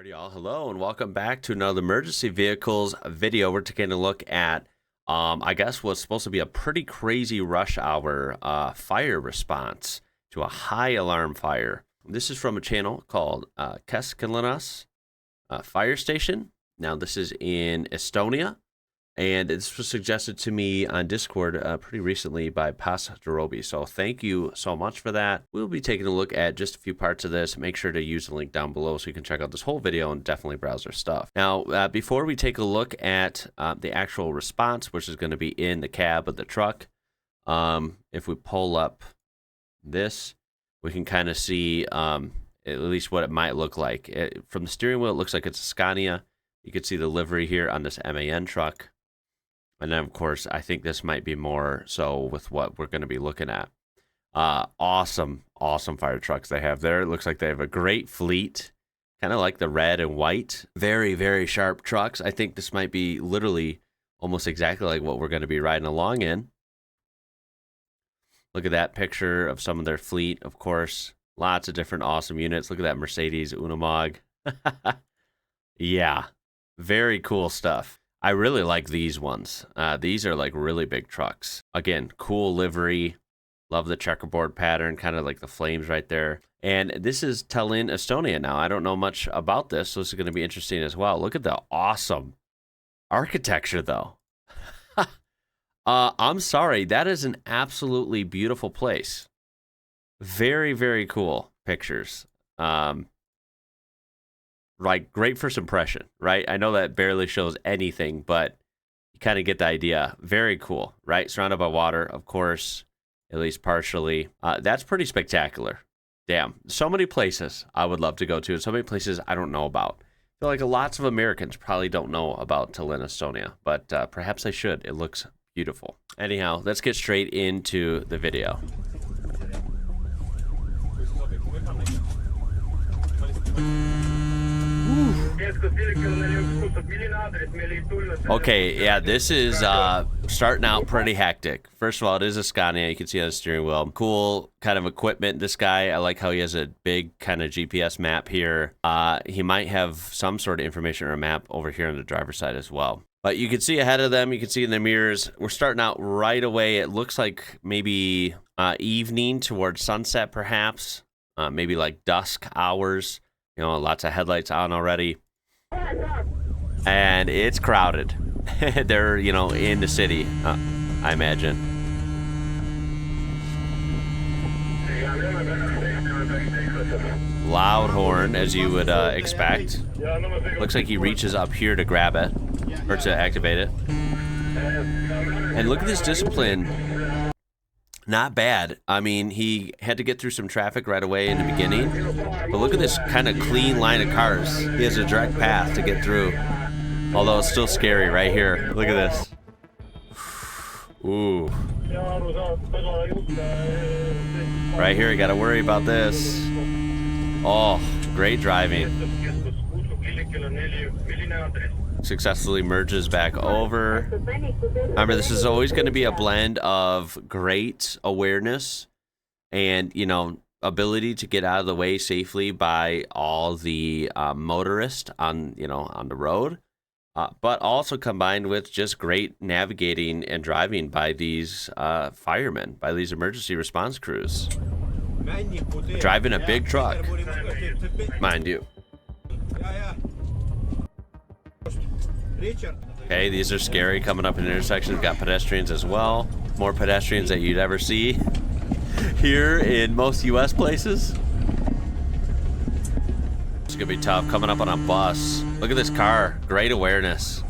Alrighty, y'all. Hello and welcome back to another emergency vehicles video. We're taking a look at, I guess, what's supposed to be a pretty crazy rush hour fire response to a high alarm fire. This is from a channel called Keskilinas Fire Station. Now, this is in Estonia, and this was suggested to me on Discord pretty recently by Pasdarobi. So thank you so much for that. We'll be taking a look at just a few parts of this. Make sure to use the link down below so you can check out this whole video and definitely browse their stuff. Now, before we take a look at the actual response, which is going to be in the cab of the truck, if we pull up this, we can kind of see at least what it might look like. From the steering wheel, it looks like it's a Scania. You can see the livery here on this MAN truck. And then, of course, I think this might be more so with what we're going to be looking at. Awesome fire trucks they have there. It looks like they have a great fleet, kind of like the red and white. Very, very sharp trucks. I think this might be literally almost exactly like what we're going to be riding along in. Look at that picture of some of their fleet, of course. Lots of different awesome units. Look at that Mercedes Unimog. Yeah, very cool stuff. I really like these ones. These are like really big trucks. Again, cool livery. Love the checkerboard pattern, kind of like the flames right there. And this is Tallinn, Estonia now. I don't know much about this, so this is going to be interesting as well. Look at the awesome architecture, though. I'm sorry. That is an absolutely beautiful place. Very, very cool pictures. Like, great first impression, right? I know that barely shows anything, but you kind of get the idea. Very cool, right? Surrounded by water, of course, at least partially. That's pretty spectacular. Damn. So many places I would love to go to, and so many places I don't know about. I feel like lots of Americans probably don't know about Tallinn, Estonia, but perhaps they should. It looks beautiful. Anyhow, let's get straight into the video. Okay, yeah, this is starting out pretty hectic. First of all, it is a Scania. You can see on the steering wheel. Cool kind of equipment. This guy, I like how he has a big kind of GPS map here. He might have some sort of information or a map over here on the driver's side as well. But you can see ahead of them. You can see in the mirrors. We're starting out right away. It looks like maybe evening towards sunset, perhaps. Maybe like dusk hours. You know, lots of headlights on already. And it's crowded. They're, you know, in the city, I imagine. Loud horn, as you would expect. Looks like he reaches up here to grab it, or to activate it. And look at this discipline. Not bad. I mean, he had to get through some traffic right away in the beginning. But look at this kind of clean line of cars. He has a direct path to get through. Although it's still scary right here. Look at this. Ooh. Right here, you got to worry about this. Oh, great driving. Successfully merges back over. Remember, this is always going to be a blend of great awareness and, you know, ability to get out of the way safely by all the motorists on, you know, on the road, but also combined with just great navigating and driving by these firemen, by these emergency response crews. Driving a big truck, mind you. Okay, these are scary coming up in intersections. Got pedestrians as well. More pedestrians that you'd ever see here in most U.S. places. It's gonna be tough coming up on a bus. Look at this car. Great awareness.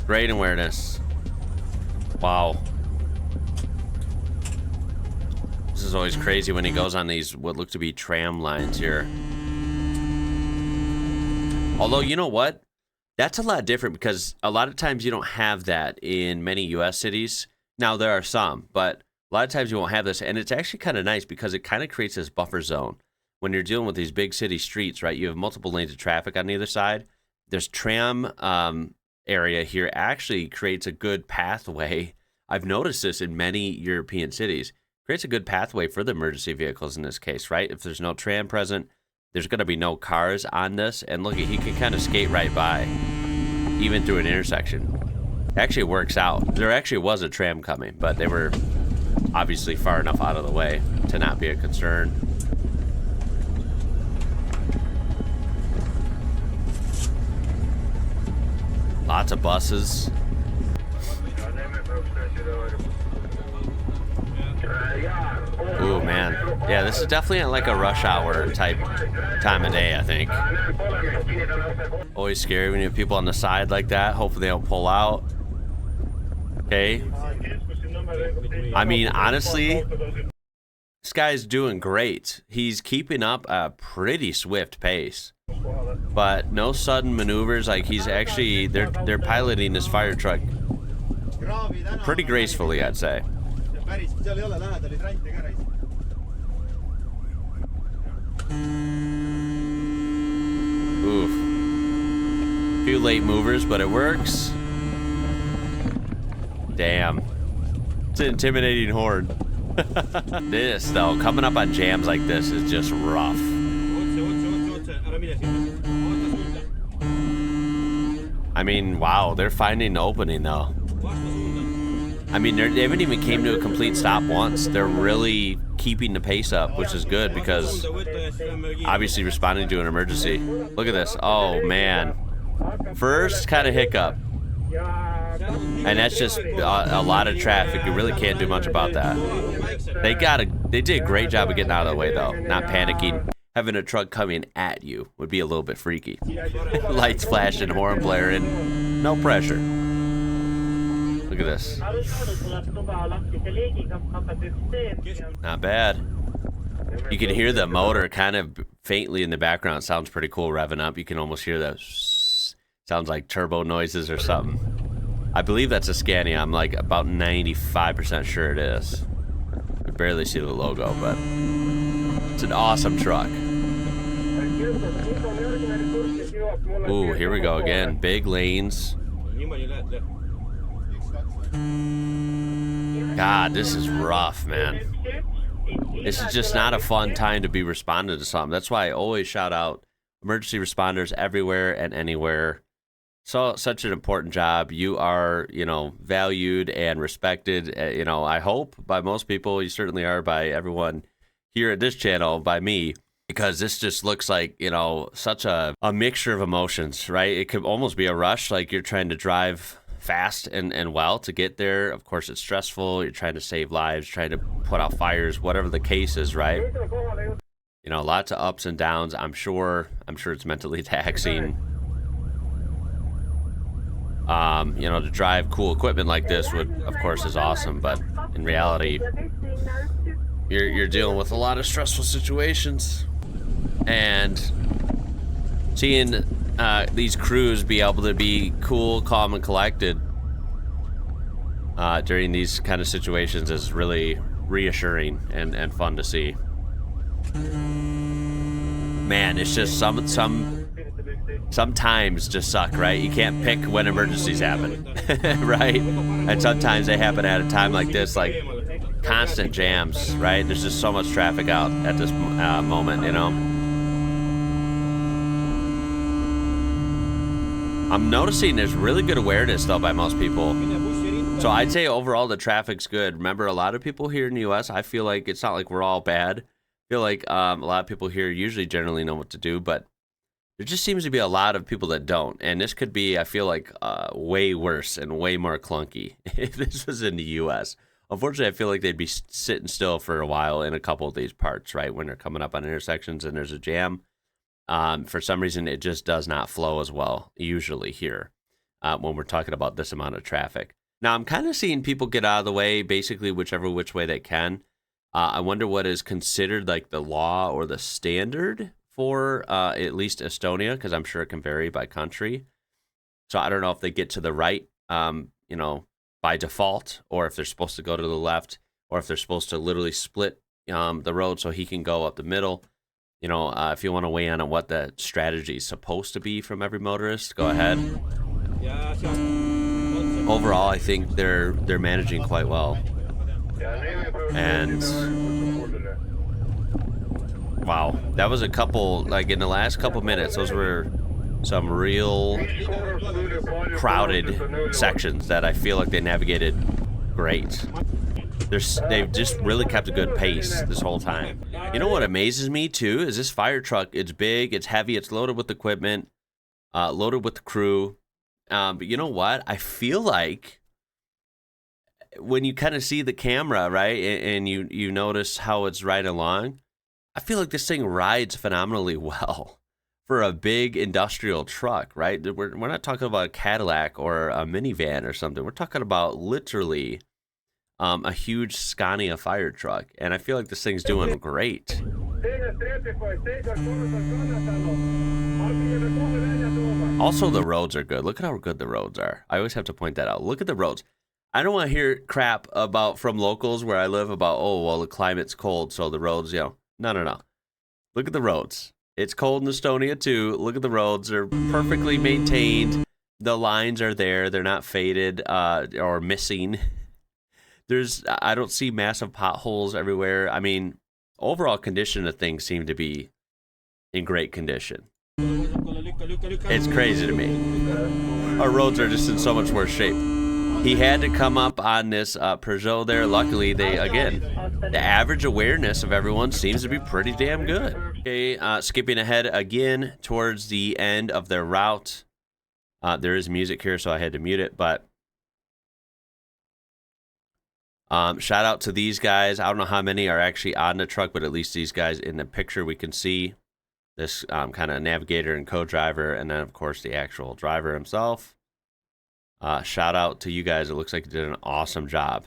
Great awareness. Wow. This is always crazy when he goes on these what look to be tram lines here. Although, you know what? That's a lot different because a lot of times you don't have that in many U.S. cities. Now, there are some, but a lot of times you won't have this. And it's actually kind of nice because it kind of creates this buffer zone. When you're dealing with these big city streets, right, you have multiple lanes of traffic on either side. This tram area here actually creates a good pathway. I've noticed this in many European cities. Creates a good pathway for the emergency vehicles in this case, right? If there's no tram present, there's going to be no cars on this. And look, he can kind of skate right by, even through an intersection. It actually works out. There actually was a tram coming, but they were obviously far enough out of the way to not be a concern. Lots of buses. Ooh, man. Yeah, this is definitely like a rush hour type time of day, I think. Always scary when you have people on the side like that. Hopefully they don't pull out. Okay. I mean, honestly, this guy's doing great. He's keeping up a pretty swift pace. But no sudden maneuvers. Like, he's actually, they're piloting this fire truck pretty gracefully, I'd say. Oof. Few late movers, but it works. Damn. It's an intimidating horde. This, though, coming up on jams like this is just rough. I mean, wow, they're finding the opening, though. I mean, they haven't even came to a complete stop once. They're really keeping the pace up, which is good because obviously responding to an emergency. Look at this. Oh, man. First kind of hiccup. And that's just a lot of traffic. You really can't do much about that. They did a great job of getting out of the way, though. Not panicking. Having a truck coming at you would be a little bit freaky. Lights flashing, horn blaring, no pressure. Look at this. Not bad. You can hear the motor kind of faintly in the background. It sounds pretty cool revving up. You can almost hear the sounds like turbo noises or something. I believe that's a Scania. I'm like about 95% sure it is. I barely see the logo, but it's an awesome truck. Ooh, here we go again. Big lanes. God, this is rough, man. This is just not a fun time to be responding to something. That's why I always shout out emergency responders everywhere and anywhere. So, such an important job. You are, you know, valued and respected. You know, I hope by most people. You certainly are by everyone here at this channel, by me. Because this just looks like, you know, such a mixture of emotions, right? It could almost be a rush, like you're trying to drive fast and well to get there. Of course, it's stressful. You're trying to save lives, trying to put out fires, whatever the case is, right? You know, lots of ups and downs. I'm sure it's mentally taxing. You know, to drive cool equipment like this would, of course, is awesome. But in reality, you're dealing with a lot of stressful situations. And seeing these crews be able to be cool, calm, and collected during these kind of situations is really reassuring and fun to see. Man, it's just sometimes just suck, right? You can't pick when emergencies happen, right? And sometimes they happen at a time like this, like constant jams, right? There's just so much traffic out at this moment, you know? I'm noticing there's really good awareness, though, by most people. So I'd say overall the traffic's good. Remember, a lot of people here in the U.S., I feel like it's not like we're all bad. I feel like a lot of people here usually generally know what to do, but there just seems to be a lot of people that don't. And this could be, I feel like, way worse and way more clunky if this was in the U.S. Unfortunately, I feel like they'd be sitting still for a while in a couple of these parts, right? When they're coming up on intersections and there's a jam. For some reason, it just does not flow as well, usually here, when we're talking about this amount of traffic. Now, I'm kind of seeing people get out of the way, basically which way they can. I wonder what is considered like the law or the standard for at least Estonia, because I'm sure it can vary by country. So I don't know if they get to the right, you know, by default, or if they're supposed to go to the left, or if they're supposed to literally split the road so he can go up the middle. You know, if you want to weigh in on what the strategy is supposed to be from every motorist, go ahead. Overall, I think they're managing quite well. And Wow, that was a couple, like in the last couple minutes, those were some real crowded sections that I feel like they navigated great. They've just really kept a good pace this whole time. You know what amazes me too is this fire truck. It's big, it's heavy, it's loaded with equipment, loaded with the crew. But you know what? I feel like when you kind of see the camera, right, and you notice how it's riding along, I feel like this thing rides phenomenally well for a big industrial truck, right? We're not talking about a Cadillac or a minivan or something. We're talking about literally a huge Scania fire truck, and I feel like this thing's doing great. Also, the roads are good. Look at how good the roads are. I always have to point that out. Look at the roads. I don't want to hear crap from locals where I live about, oh, well, the climate's cold, so the roads, No. Look at the roads. It's cold in Estonia, too. Look at the roads. They're perfectly maintained. The lines are there. They're not faded or missing. I don't see massive potholes everywhere. I mean, overall condition of things seem to be in great condition. It's crazy to me. Our roads are just in so much worse shape. He had to come up on this Peugeot there. Luckily, the average awareness of everyone seems to be pretty damn good. Okay, skipping ahead again towards the end of their route. There is music here, so I had to mute it, but shout out to these guys. I don't know how many are actually on the truck, but at least these guys in the picture we can see. This kind of navigator and co-driver, and then, of course, the actual driver himself. Shout out to you guys. It looks like you did an awesome job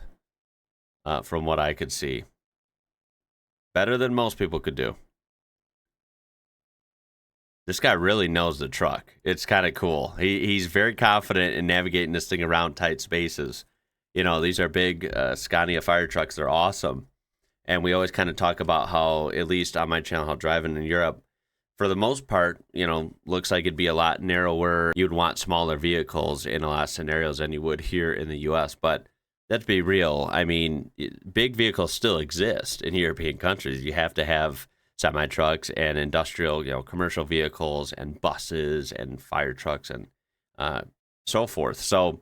from what I could see. Better than most people could do. This guy really knows the truck. It's kind of cool. He's very confident in navigating this thing around tight spaces. You know, these are big Scania fire trucks. They're awesome. And we always kind of talk about how, at least on my channel, how driving in Europe, for the most part, looks like it'd be a lot narrower. You'd want smaller vehicles in a lot of scenarios than you would here in the U.S. But let's be real. I mean, big vehicles still exist in European countries. You have to have semi-trucks and industrial, commercial vehicles and buses and fire trucks and so forth. So,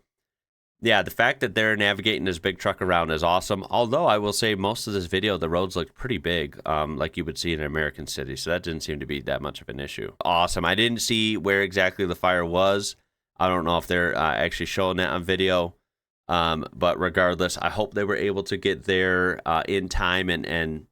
yeah, the fact that they're navigating this big truck around is awesome. Although I will say most of this video, the roads looked pretty big, like you would see in an American city. So that didn't seem to be that much of an issue. Awesome. I didn't see where exactly the fire was. I don't know if they're actually showing that on video. But regardless, I hope they were able to get there in time and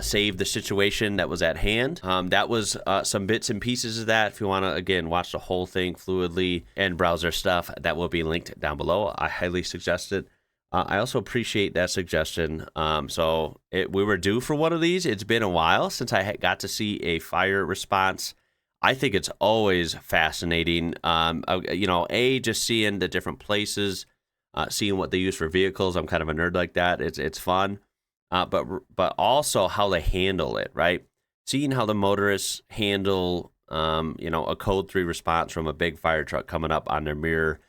save the situation that was at hand. That was some bits and pieces of that. If you want to, again, watch the whole thing fluidly and browse their stuff, that will be linked down below. I highly suggest it. I also appreciate that suggestion. We were due for one of these. It's been a while since I got to see a fire response. I think it's always fascinating. Just seeing the different places, seeing what they use for vehicles. I'm kind of a nerd like that. It's fun. But also how they handle it, right? Seeing how the motorists handle, a code 3 response from a big fire truck coming up on their mirror,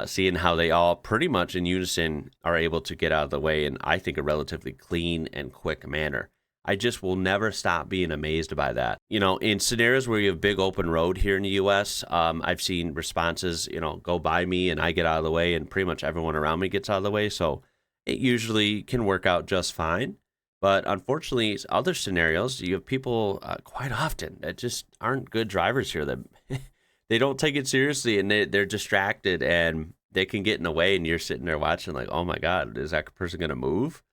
seeing how they all pretty much in unison are able to get out of the way in, I think, a relatively clean and quick manner. I just will never stop being amazed by that. In scenarios where you have big open road here in the U.S., I've seen responses, go by me and I get out of the way and pretty much everyone around me gets out of the way. So it usually can work out just fine. But unfortunately, other scenarios, you have people quite often that just aren't good drivers here. That they don't take it seriously and they're distracted and they can get in the way and you're sitting there watching like, oh my God, is that person going to move?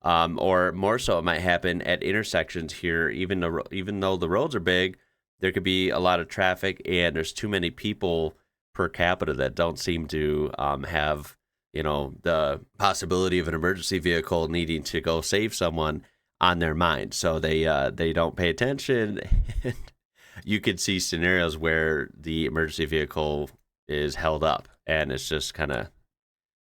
Or more so, it might happen at intersections here. Even though the roads are big, there could be a lot of traffic and there's too many people per capita that don't seem to have the possibility of an emergency vehicle needing to go save someone on their mind. So they don't pay attention. And you could see scenarios where the emergency vehicle is held up and it's just kind of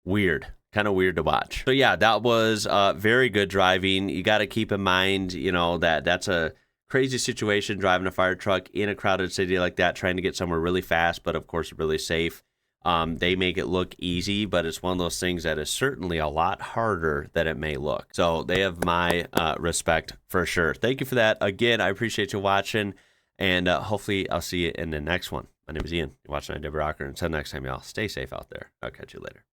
weird to watch. So yeah, that was very good driving. You got to keep in mind, that's a crazy situation driving a fire truck in a crowded city like that, trying to get somewhere really fast, but of course really safe. They make it look easy, but it's one of those things that is certainly a lot harder than it may look. So they have my respect for sure. Thank you for that. Again, I appreciate you watching, and hopefully I'll see you in the next one. My name is Ian. You're watching IWrocker. Until next time, y'all, stay safe out there. I'll catch you later.